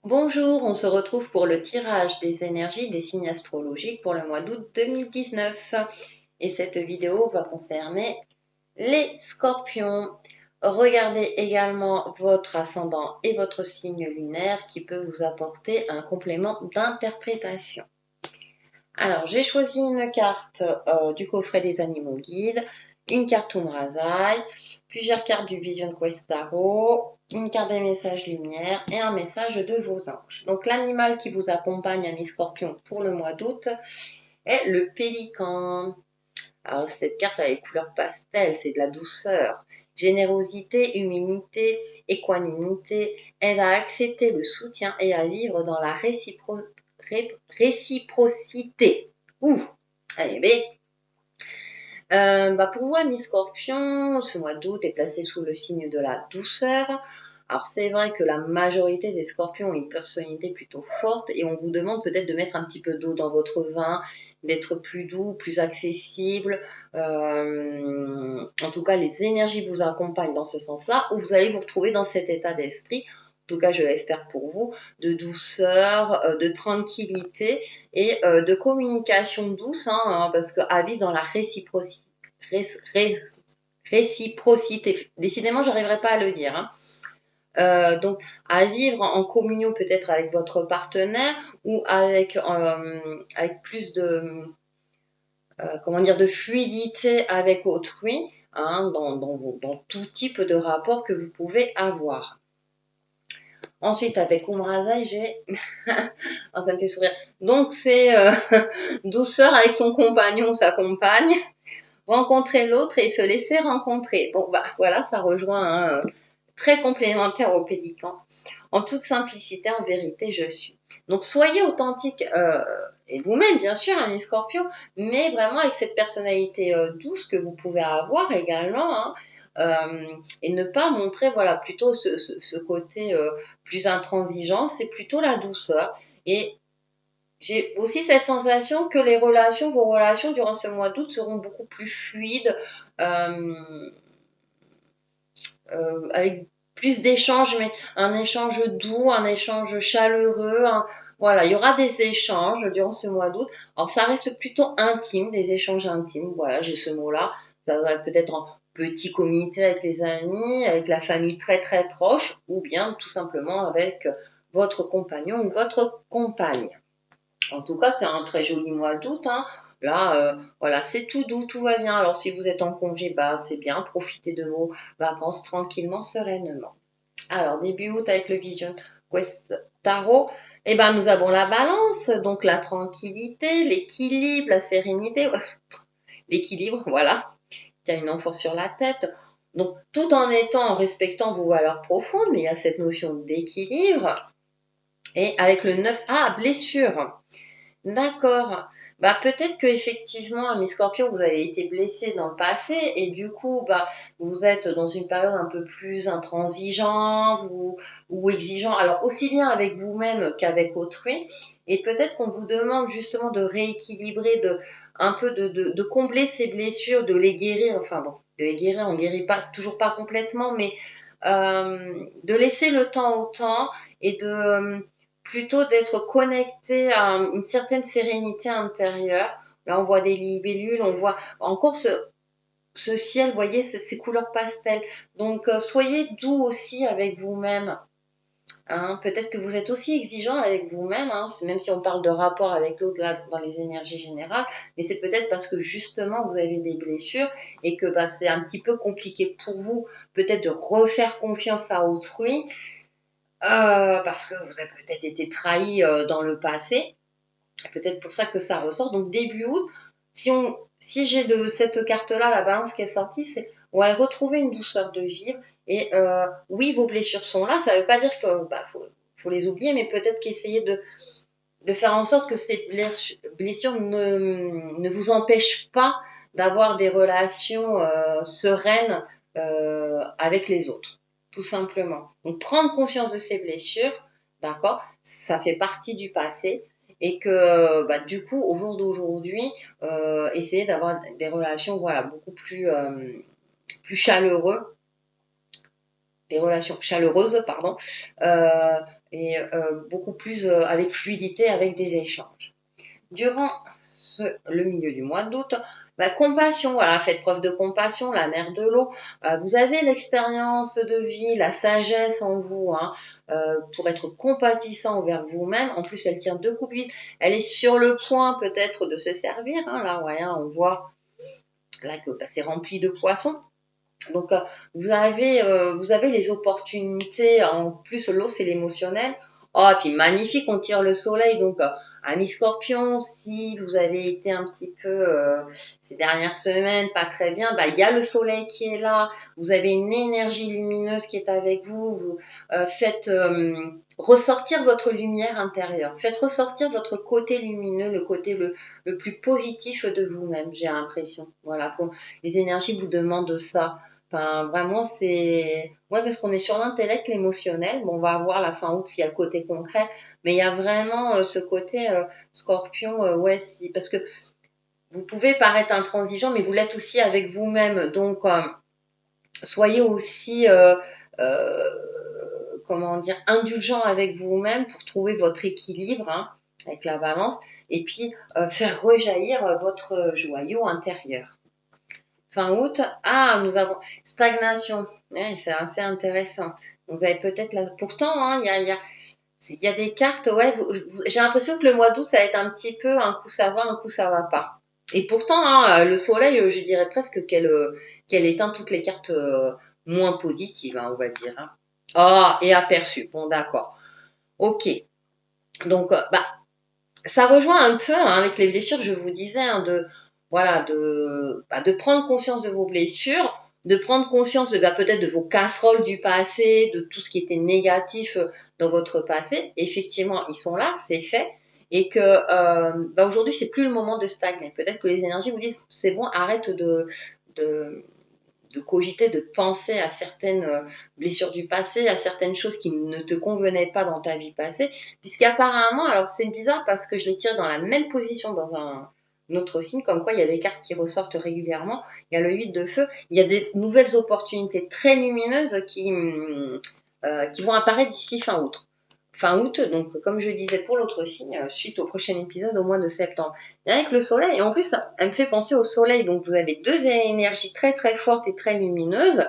Bonjour, on se retrouve pour le tirage des énergies des signes astrologiques pour le mois d'août 2019. Et cette vidéo va concerner les scorpions. Regardez également votre ascendant et votre signe lunaire qui peut vous apporter un complément d'interprétation. Alors, j'ai choisi une carte du coffret des animaux guides, une carte Umrazai, plusieurs cartes du Vision Quest Tarot, une carte des messages lumière et un message de vos anges. Donc, l'animal qui vous accompagne, ami Scorpion, pour le mois d'août est le pélican. Alors, cette carte a les couleurs pastel, c'est de la douceur, générosité, humilité, équanimité, aide à accepter le soutien et à vivre dans la réciprocité. Ouh, allez, pour vous, amis Scorpion, ce mois d'août est placé sous le signe de la douceur. Alors c'est vrai que la majorité des scorpions ont une personnalité plutôt forte et on vous demande peut-être de mettre un petit peu d'eau dans votre vin, d'être plus doux, plus accessible. En tout cas, les énergies vous accompagnent dans ce sens-là, où vous allez vous retrouver dans cet état d'esprit, en tout cas je l'espère pour vous, de douceur, de tranquillité et de communication douce, parce qu'à vivre dans la réciprocité. Décidément, j'arriverai pas à le dire. Donc, à vivre en communion peut-être avec votre partenaire ou avec plus de, comment dire, de fluidité avec autrui, dans tout type de rapport que vous pouvez avoir. Ensuite, avec Umrazai, j'ai... oh, ça me fait sourire. Donc, c'est douceur avec son compagnon ou sa compagne, rencontrer l'autre et se laisser rencontrer. Bon, voilà, ça rejoint très complémentaire au pélican. En toute simplicité, en vérité, je suis. Donc, soyez authentique, et vous-même, bien sûr, un scorpion, mais vraiment avec cette personnalité douce que vous pouvez avoir également, et ne pas montrer, voilà, plutôt ce côté plus intransigeant, c'est plutôt la douceur. Et j'ai aussi cette sensation que vos relations durant ce mois d'août seront beaucoup plus fluides, avec plus d'échanges, mais un échange doux, un échange chaleureux. Voilà, il y aura des échanges durant ce mois d'août. Alors, ça reste plutôt intime, des échanges intimes. Voilà, j'ai ce mot-là. Ça va peut-être en petit comité avec les amis, avec la famille très très proche, ou bien tout simplement avec votre compagnon ou votre compagne. En tout cas, c'est un très joli mois d'août. Là, voilà, c'est tout doux, tout va bien. Alors, si vous êtes en congé, c'est bien. Profitez de vos vacances tranquillement, sereinement. Alors, début août avec le Vision Quest Tarot, nous avons la balance, donc la tranquillité, l'équilibre, la sérénité, l'équilibre, voilà, qui a une amphore sur la tête. Donc, tout en respectant vos valeurs profondes, mais il y a cette notion d'équilibre. Et avec le 9, blessure. D'accord. Peut-être que effectivement, Miss Scorpion, vous avez été blessé dans le passé et du coup, vous êtes dans une période un peu plus intransigeant ou exigeant. Alors aussi bien avec vous-même qu'avec autrui. Et peut-être qu'on vous demande justement de rééquilibrer, un peu de combler ces blessures, de les guérir. Enfin bon, de les guérir, on guérit pas toujours pas complètement, mais de laisser le temps au temps et de plutôt d'être connecté à une certaine sérénité intérieure. Là, on voit des libellules, on voit encore ce ciel, vous voyez, ces couleurs pastel. Donc, soyez doux aussi avec vous-même. Peut-être que vous êtes aussi exigeant avec vous-même, même si on parle de rapport avec l'autre dans les énergies générales, mais c'est peut-être parce que justement vous avez des blessures et que c'est un petit peu compliqué pour vous peut-être de refaire confiance à autrui parce que vous avez peut-être été trahi dans le passé. Peut-être pour ça que ça ressort. Donc début août, si j'ai de cette carte-là, la balance qui est sortie, c'est ouais, retrouver une douceur de vivre. Et oui, vos blessures sont là. Ça ne veut pas dire que faut les oublier, mais peut-être qu'essayer de faire en sorte que ces blessures ne vous empêchent pas d'avoir des relations sereines avec les autres, tout simplement. Donc prendre conscience de ces blessures, d'accord, ça fait partie du passé et que du coup au jour d'aujourd'hui, essayer d'avoir des relations beaucoup plus chaleureuses, des relations chaleureuses, pardon, et beaucoup plus avec fluidité, avec des échanges. Durant le milieu du mois d'août, compassion, voilà, faites preuve de compassion, la mère de l'eau. Vous avez l'expérience de vie, la sagesse en vous, hein, pour être compatissant envers vous-même. En plus, elle tient 2 coupes vides. Elle est sur le point peut-être de se servir. Hein, là, ouais, hein, on voit là que c'est rempli de poissons. Donc, vous avez les opportunités. En plus, l'eau, c'est l'émotionnel. Oh, et puis magnifique, on tire le soleil. Donc, amis Scorpion, si vous avez été un petit peu ces dernières semaines pas très bien, il y a le soleil qui est là. Vous avez une énergie lumineuse qui est avec vous. Vous faites ressortir votre lumière intérieure. Faites ressortir votre côté lumineux, le côté le plus positif de vous-même, j'ai l'impression. Voilà, les énergies vous demandent ça. Enfin, vraiment, c'est... Ouais, parce qu'on est sur l'intellect, l'émotionnel. Bon, on va voir la fin août s'il y a le côté concret. Mais il y a vraiment ce côté scorpion, ouais, si... Parce que vous pouvez paraître intransigeant, mais vous l'êtes aussi avec vous-même. Donc, soyez aussi, comment dire, indulgent avec vous-même pour trouver votre équilibre, hein, avec la balance. Et puis, faire rejaillir votre joyau intérieur. Fin août, nous avons stagnation. Ouais, c'est assez intéressant. Vous avez peut-être là. Pourtant, hein, il y a des cartes. Ouais, j'ai l'impression que le mois d'août, ça va être un petit peu un coup ça va, un coup ça va pas. Et pourtant, hein, le soleil, je dirais presque qu'elle éteint toutes les cartes moins positives, hein, on va dire. Hein. Et aperçu. Bon, d'accord. Ok. Donc, ça rejoint un peu hein, avec les blessures, je vous disais, hein, de prendre conscience de vos blessures, de prendre conscience peut-être de vos casseroles du passé, de tout ce qui était négatif dans votre passé. Effectivement, ils sont là, c'est fait. Et que aujourd'hui, c'est plus le moment de stagner. Peut-être que les énergies vous disent, c'est bon, arrête de, de cogiter, de penser à certaines blessures du passé, à certaines choses qui ne te convenaient pas dans ta vie passée, puisqu'apparemment, alors c'est bizarre parce que je les tire dans la même position dans un autre signe, comme quoi il y a des cartes qui ressortent régulièrement, il y a le 8 de feu, il y a des nouvelles opportunités très lumineuses qui vont apparaître d'ici fin août. Fin août, donc comme je disais pour l'autre signe, suite au prochain épisode au mois de septembre. Et avec le soleil, et en plus, elle me fait penser au soleil, donc vous avez 2 énergies très très fortes et très lumineuses.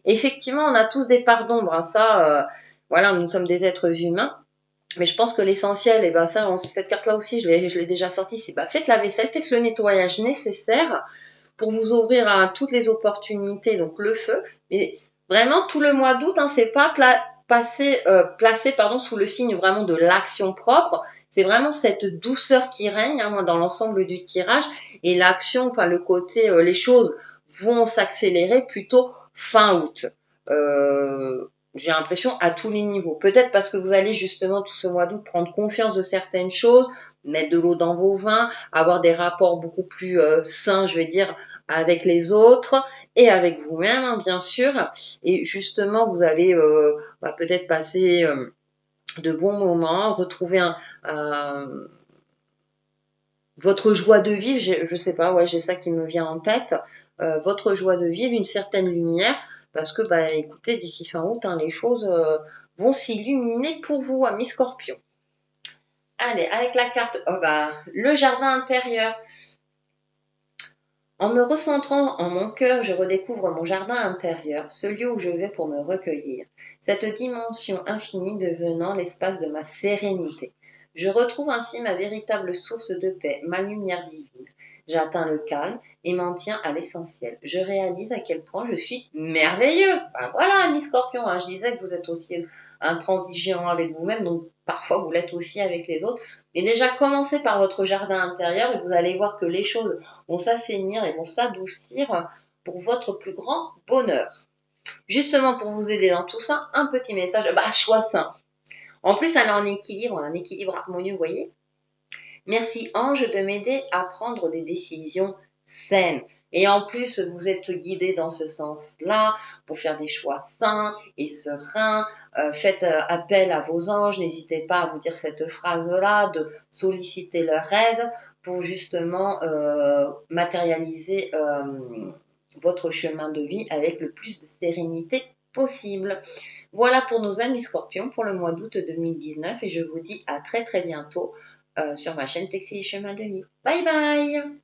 Effectivement, on a tous des parts d'ombre, hein, ça, voilà, nous sommes des êtres humains. Mais je pense que l'essentiel, et ça, cette carte-là aussi, je l'ai déjà sortie, c'est faites la vaisselle, faites le nettoyage nécessaire pour vous ouvrir à toutes les opportunités, donc le feu. Mais vraiment, tout le mois d'août, hein, c'est pas placé sous le signe vraiment de l'action propre. C'est vraiment cette douceur qui règne hein, dans l'ensemble du tirage. Et l'action, enfin le côté, les choses vont s'accélérer plutôt fin août. J'ai l'impression à tous les niveaux. Peut-être parce que vous allez justement tout ce mois d'août prendre conscience de certaines choses, mettre de l'eau dans vos vins, avoir des rapports beaucoup plus sains, je vais dire, avec les autres et avec vous-même, hein, bien sûr. Et justement, vous allez peut-être passer de bons moments, retrouver votre joie de vivre. Je sais pas, ouais, j'ai ça qui me vient en tête. Votre joie de vivre, une certaine lumière, parce que, écoutez, d'ici fin août, hein, les choses vont s'illuminer pour vous, amis Scorpion. Allez, avec la carte, le jardin intérieur. En me recentrant en mon cœur, je redécouvre mon jardin intérieur, ce lieu où je vais pour me recueillir, cette dimension infinie devenant l'espace de ma sérénité. Je retrouve ainsi ma véritable source de paix, ma lumière divine. J'atteins le calme et m'en tiens à l'essentiel. Je réalise à quel point je suis merveilleux. Voilà, Miss Scorpion, hein, je disais que vous êtes aussi intransigeant avec vous-même, donc parfois vous l'êtes aussi avec les autres. Mais déjà, commencez par votre jardin intérieur et vous allez voir que les choses vont s'assainir et vont s'adoucir pour votre plus grand bonheur. Justement, pour vous aider dans tout ça, un petit message, choix sain. En plus, elle a un équilibre harmonieux, vous voyez. Merci Ange de m'aider à prendre des décisions saines. Et en plus, vous êtes guidé dans ce sens-là pour faire des choix sains et sereins. Faites appel à vos anges. N'hésitez pas à vous dire cette phrase-là, de solliciter leur aide pour justement matérialiser votre chemin de vie avec le plus de sérénité possible. Voilà pour nos amis scorpions pour le mois d'août 2019 et je vous dis à très très bientôt sur ma chaîne Textile et Chemin de Vie. Bye bye!